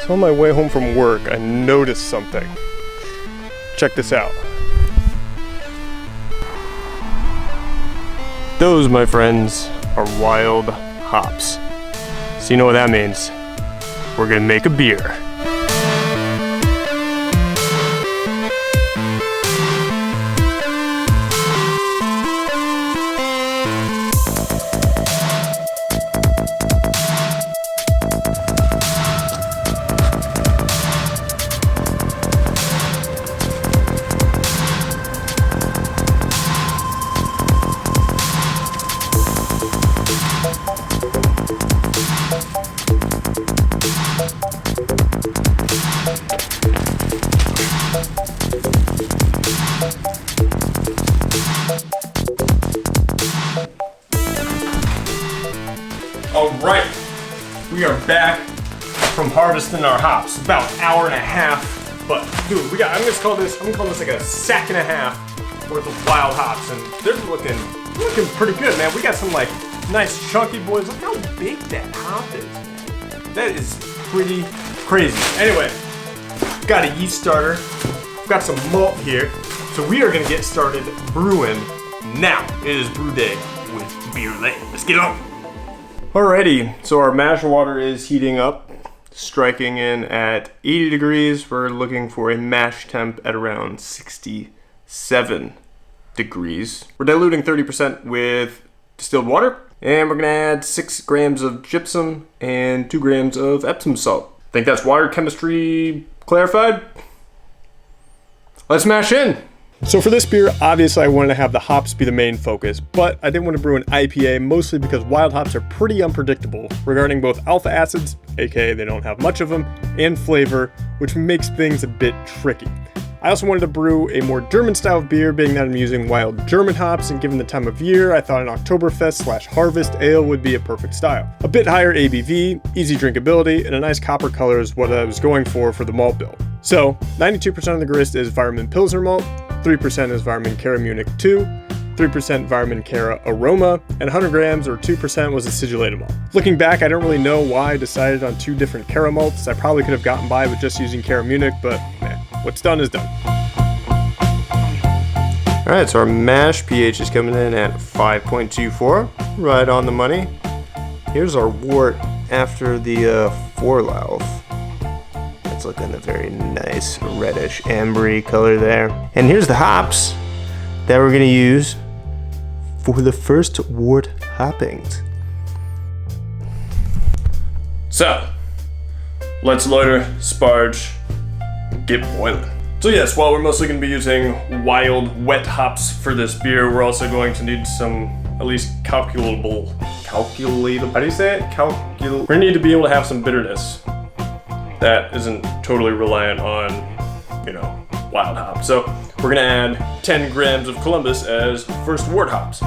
So on my way home from work, I noticed something. Check this out. Those, my friends, are wild hops. So you know what that means. We're gonna make a beer. Alright, we are back from harvesting our hops. About an hour and a half, but dude, I'm gonna call this like a sack and a half worth of wild hops, and they're looking pretty good, man. We got some like nice chunky boys. Look how big that hop is, man. That is pretty crazy. Anyway, got a yeast starter. Got some malt here, so we are gonna get started brewing now. It is brew day with Bierlee. Let's get on. Alrighty, so our mash water is heating up, striking in at 80 degrees. We're looking for a mash temp at around 67 degrees. We're diluting 30% with distilled water, and we're gonna add 6 grams of gypsum and 2 grams of Epsom salt. Think that's water chemistry clarified? Let's mash in. So for this beer, obviously I wanted to have the hops be the main focus, but I didn't want to brew an IPA mostly because wild hops are pretty unpredictable regarding both alpha acids, aka they don't have much of them, and flavor, which makes things a bit tricky. I also wanted to brew a more German style of beer, being that I'm using wild German hops, and given the time of year, I thought an Oktoberfest/harvest ale would be a perfect style. A bit higher ABV, easy drinkability, and a nice copper color is what I was going for the malt bill. So 92% of the grist is Weizen Pilsner malt, 3% is Weizen Cara Munich 2, 3% Weizen Cara Aroma, and 100 grams or 2% was a acidulated malt. Looking back, I don't really know why I decided on 2 different Cara malts. I probably could have gotten by with just using Cara Munich, but man, what's done is done. Alright, so our mash pH is coming in at 5.24, right on the money. Here's our wort after the Vorlauf. It's looking a very nice reddish ambery color there. And here's the hops that we're gonna use for the first wort hoppings. So, let's loiter, sparge, get boiling. So yes, while we're mostly gonna be using wild wet hops for this beer, we're also going to need some at least calculable, how do you say it? We're gonna need to be able to have some bitterness that isn't totally reliant on, wild hops. So we're gonna add 10 grams of Columbus as first wort hops.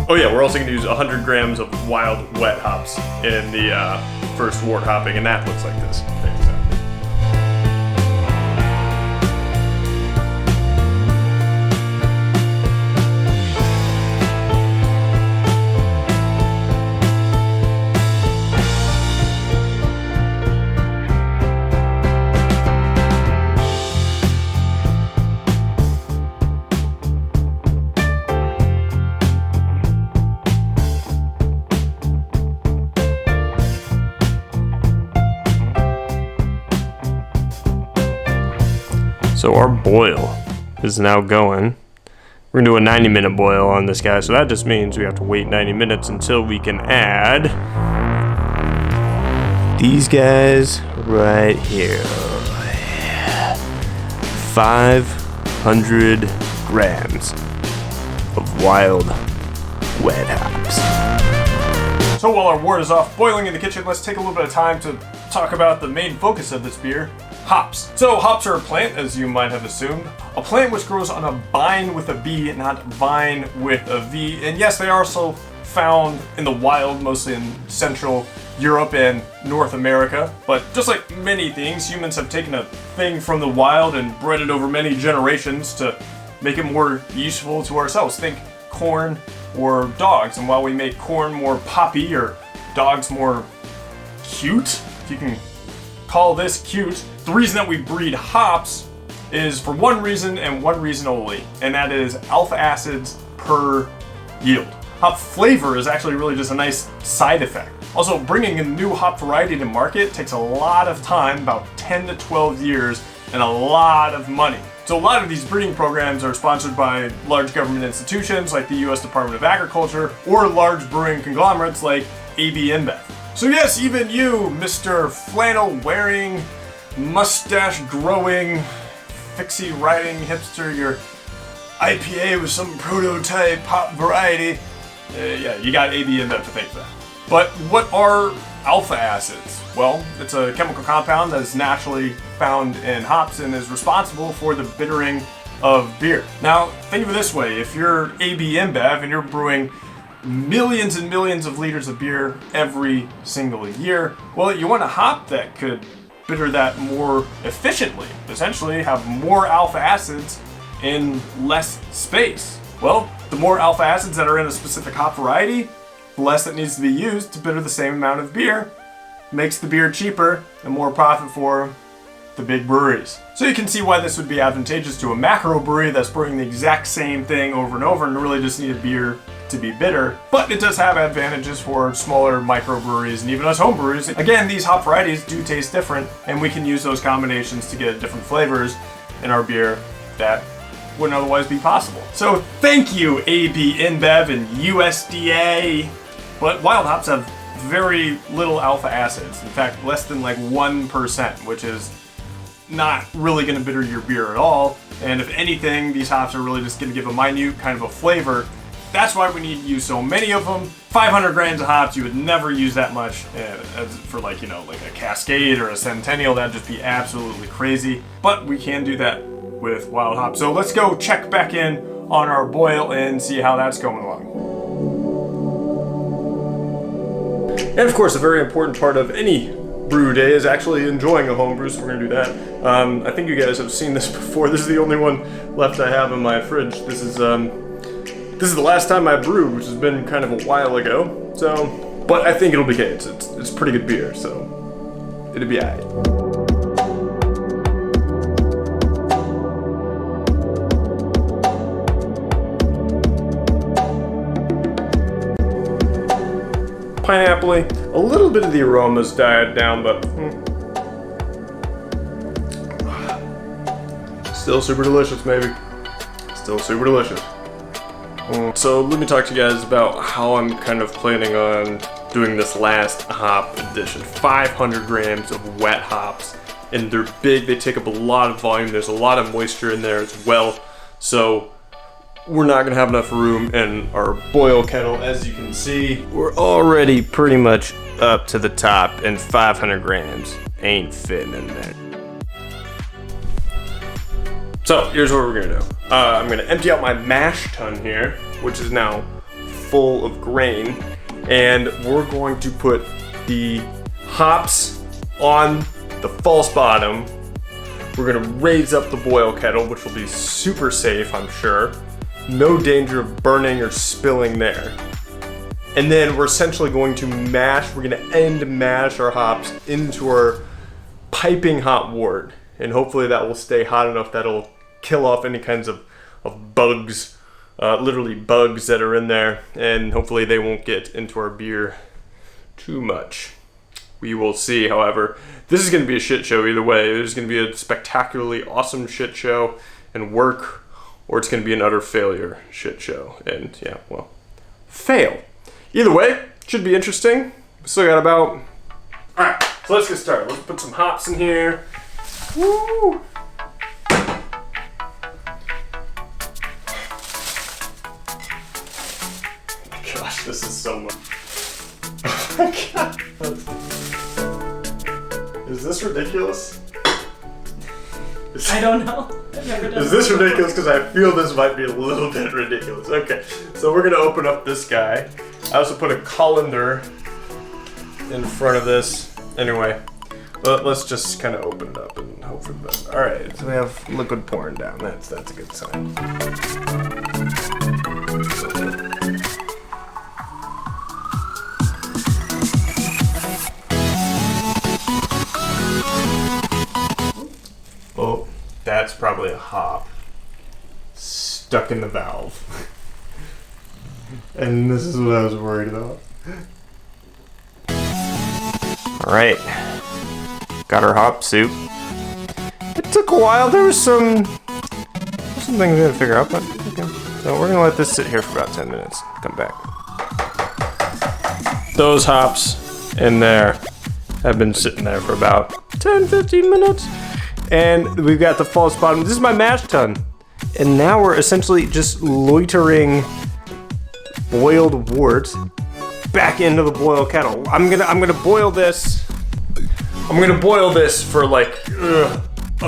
Oh yeah, we're also gonna use 100 grams of wild wet hops in the first wort hopping, and that looks like this. So our boil is now going. We're gonna do a 90-minute boil on this guy, so that just means we have to wait 90 minutes until we can add these guys right here. 500 grams of wild wet hops. So while our wort is off boiling in the kitchen, let's take a little bit of time to talk about the main focus of this beer. Hops. So hops are a plant, as you might have assumed. A plant which grows on a vine with a V, not vine with a V. And yes, they are also found in the wild, mostly in Central Europe and North America. But just like many things, humans have taken a thing from the wild and bred it over many generations to make it more useful to ourselves. Think corn or dogs, and while we make corn more poppy or dogs more cute, if you can call this cute, the reason that we breed hops is for one reason and one reason only, and that is alpha acids per yield. Hop flavor is actually really just a nice side effect. Also, bringing a new hop variety to market takes a lot of time, about 10 to 12 years, and a lot of money. So a lot of these breeding programs are sponsored by large government institutions like the US Department of Agriculture or large brewing conglomerates like AB InBev. So yes, even you, Mr. Flannel wearing, mustache growing, fixie riding hipster, your IPA with some prototype hop variety, yeah, you got AB InBev to thank for that. But what are alpha acids? Well, it's a chemical compound that is naturally found in hops and is responsible for the bittering of beer. Now, think of it this way. If you're AB InBev and you're brewing millions and millions of liters of beer every single year, well, you want a hop that could bitter that more efficiently, essentially have more alpha acids in less space. Well, the more alpha acids that are in a specific hop variety, the less that needs to be used to bitter the same amount of beer, makes the beer cheaper and more profit for the big breweries. So you can see why this would be advantageous to a macro brewery that's brewing the exact same thing over and over and really just need a beer to be bitter. But it does have advantages for smaller microbreweries and even us home breweries. Again, these hop varieties do taste different, and we can use those combinations to get different flavors in our beer that wouldn't otherwise be possible. So thank you, AB InBev and USDA. But wild hops have very little alpha acids. In fact, less than like 1%, which is not really going to bitter your beer at all. And if anything, these hops are really just going to give a minute kind of a flavor. That's why we need to use so many of them. 500 grams of hops, you would never use that much as for like, like a Cascade or a Centennial. That'd just be absolutely crazy. But we can do that with wild hops. So let's go check back in on our boil and see how that's going along. And of course, a very important part of any brew day is actually enjoying a home brew, so we're gonna do that. I think you guys have seen this before. This is the only one left I have in my fridge. This is the last time I brewed, which has been kind of a while ago. So, but I think it'll be okay. It's pretty good beer, so it'll be alright. Pineapple-y. A little bit of the aromas died down, but still super delicious, maybe. Still super delicious. So let me talk to you guys about how I'm kind of planning on doing this last hop addition. 500 grams of wet hops, and they're big. They take up a lot of volume. There's a lot of moisture in there as well. So we're not gonna have enough room in our boil kettle. As you can see, we're already pretty much up to the top, and 500 grams ain't fitting in there. So here's what we're gonna do. I'm gonna empty out my mash tun here, which is now full of grain, and we're going to put the hops on the false bottom. We're gonna raise up the boil kettle, which will be super safe, I'm sure. No danger of burning or spilling there. And then we're essentially going to mash, we're gonna end mash our hops into our piping hot wort. And hopefully that will stay hot enough that'll kill off any kinds of bugs, literally bugs that are in there. And hopefully they won't get into our beer too much. We will see, however. This is gonna be a shit show either way. There's gonna be a spectacularly awesome shit show and work, or it's gonna be an utter failure shit show. And yeah, well, fail. Either way, should be interesting. We still got about, all right, so let's get started. Let's put some hops in here. Woo! Gosh, this is so much. Oh my God. Is this ridiculous? I don't know. I've never done Is this ridiculous? Because I feel this might be a little bit ridiculous. Okay, so we're gonna open up this guy. I also put a colander in front of this. Anyway, Let's just kind of open it up and hope for the best. All right, so we have liquid pouring down. That's a good sign. Oh, that's probably a hop stuck in the valve. And this is what I was worried about. All right, got our hop soup. It took a while. There was some things we had to figure out, but okay. So we're gonna let this sit here for about 10 minutes. Come back. Those hops in there have been sitting there for about 10-15 minutes. And we've got the false bottom. This is my mash tun. And now we're essentially just loitering boiled wort back into the boil kettle. I'm gonna boil this. I'm gonna boil this for like a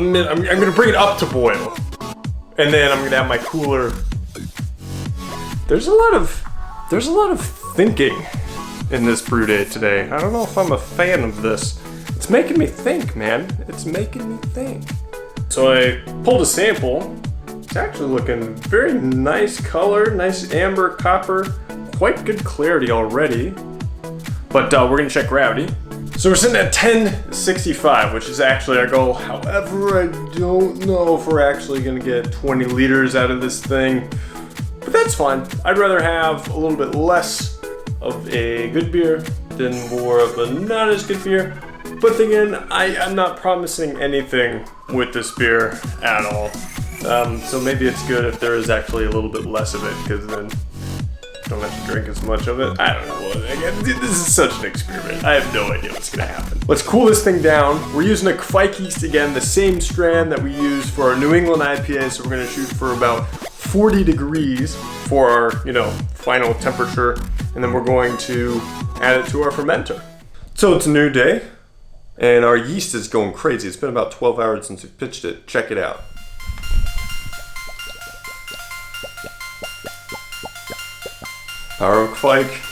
minute. I'm gonna bring it up to boil. And then I'm gonna have my cooler. There's a lot of thinking in this brew day today. I don't know if I'm a fan of this. It's making me think, man. It's making me think. So I pulled a sample. It's actually looking very nice color, nice amber copper, quite good clarity already. But we're gonna check gravity. So we're sitting at 1065, which is actually our goal. However, I don't know if we're actually gonna get 20 liters out of this thing, but that's fine. I'd rather have a little bit less of a good beer than more of a not as good beer. But again, I'm not promising anything with this beer at all. So maybe it's good if there is actually a little bit less of it, because then I don't have to drink as much of it. I don't know. Again, this is such an experiment. I have no idea what's gonna happen. Let's cool this thing down. We're using a Kvike yeast again, the same strand that we use for our New England IPA. So we're gonna shoot for about 40 degrees for our, final temperature, and then we're going to add it to our fermenter. So it's a new day, and our yeast is going crazy. It's been about 12 hours since we pitched it. Check it out. Power of Kvike.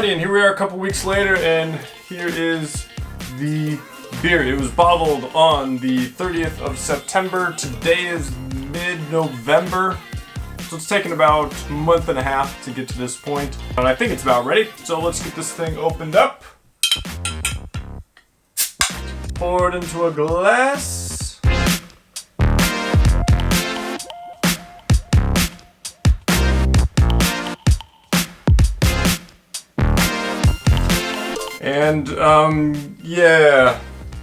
Alrighty, and here we are a couple weeks later, and here is the beer. It was bottled on the 30th of September. Today is mid-November. So it's taken about a month and a half to get to this point. And I think it's about ready. So let's get this thing opened up. Pour it into a glass. And, yeah.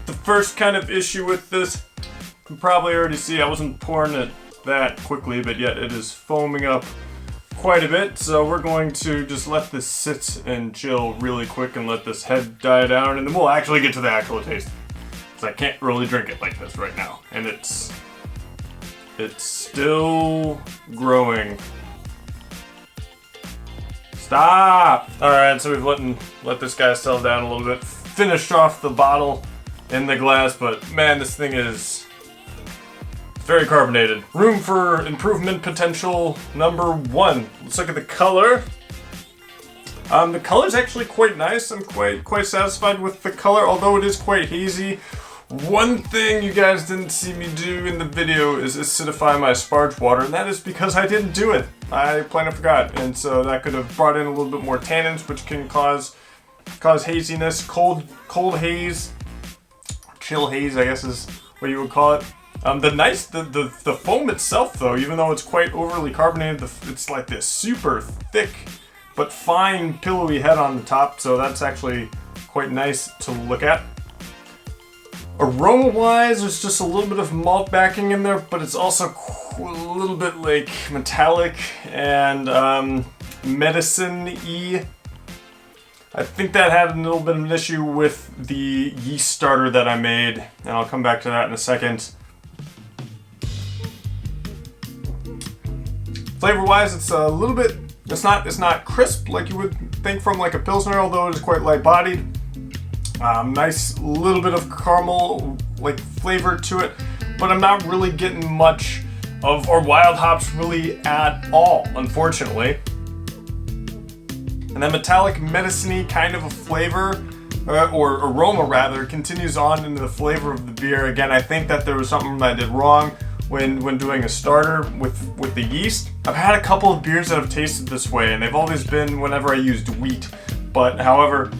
The first kind of issue with this, you can probably already see I wasn't pouring it that quickly, but yet it is foaming up quite a bit. So we're going to just let this sit and chill really quick and let this head die down, and then we'll actually get to the actual taste. Because I can't really drink it like this right now, and it's still growing. Stop! Alright, so we've let this guy settle down a little bit. Finished off the bottle in the glass, but man, this thing is very carbonated. Room for improvement potential number 1. Let's look at the color. The color's actually quite nice. I'm quite satisfied with the color, although it is quite hazy. One thing you guys didn't see me do in the video is acidify my sparge water, and that is because I didn't do it. I plain and forgot, and so that could have brought in a little bit more tannins, which can cause haziness, cold haze, chill haze, I guess is what you would call it. The foam itself, though, even though it's quite overly carbonated, it's like this super thick but fine pillowy head on the top, so that's actually quite nice to look at. Aroma-wise, there's just a little bit of malt backing in there, but it's also a little bit like metallic and medicine-y. I think that had a little bit of an issue with the yeast starter that I made, and I'll come back to that in a second. Flavor-wise, it's a little bit It's not crisp like you would think from like a Pilsner, although it is quite light-bodied. Nice little bit of caramel like flavor to it, but I'm not really getting much of our wild hops really at all, unfortunately. And that metallic medicine-y kind of a flavor, or aroma rather, continues on into the flavor of the beer. Again, I think that there was something I did wrong when doing a starter with the yeast. I've had a couple of beers that have tasted this way, and they've always been whenever I used wheat. But however,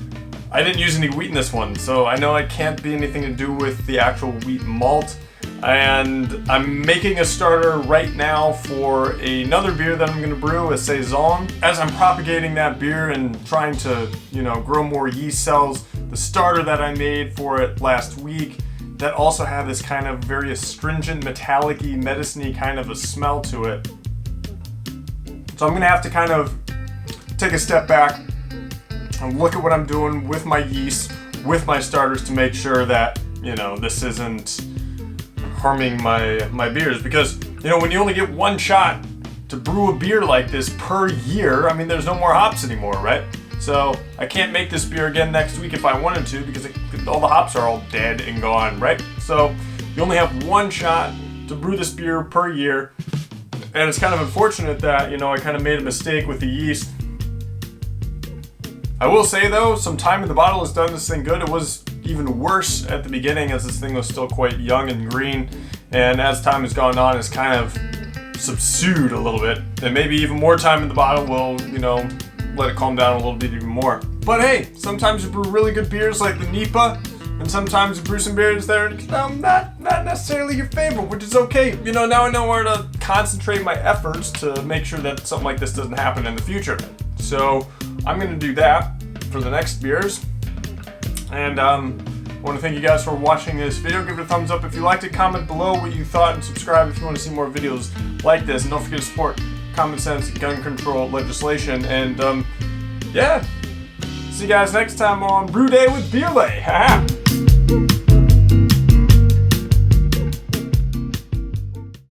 I didn't use any wheat in this one, so I know it can't be anything to do with the actual wheat malt. And I'm making a starter right now for another beer that I'm going to brew, a Saison. As I'm propagating that beer and trying to, grow more yeast cells, the starter that I made for it last week, that also had this kind of very astringent, metallic-y, medicine-y kind of a smell to it. So I'm going to have to kind of take a step back and look at what I'm doing with my yeast, with my starters, to make sure that, this isn't harming my beers. Because, when you only get one shot to brew a beer like this per year, I mean, there's no more hops anymore, right? So I can't make this beer again next week if I wanted to, because all the hops are all dead and gone, right? So you only have one shot to brew this beer per year. And it's kind of unfortunate that, I kind of made a mistake with the yeast. I will say though, some time in the bottle has done this thing good. It was even worse at the beginning, as this thing was still quite young and green. And as time has gone on, it's kind of subsued a little bit. And maybe even more time in the bottle will, let it calm down a little bit even more. But hey, sometimes you brew really good beers like the Nipa, and sometimes you brew some beers that are not necessarily your favorite, which is okay. Now I know where to concentrate my efforts to make sure that something like this doesn't happen in the future. So I'm going to do that for the next beers. And I want to thank you guys for watching this video. Give it a thumbs up if you liked it. Comment below what you thought, and subscribe if you want to see more videos like this. And don't forget to support common sense gun control legislation. And yeah, see you guys next time on Brewday with Bierlee. Haha.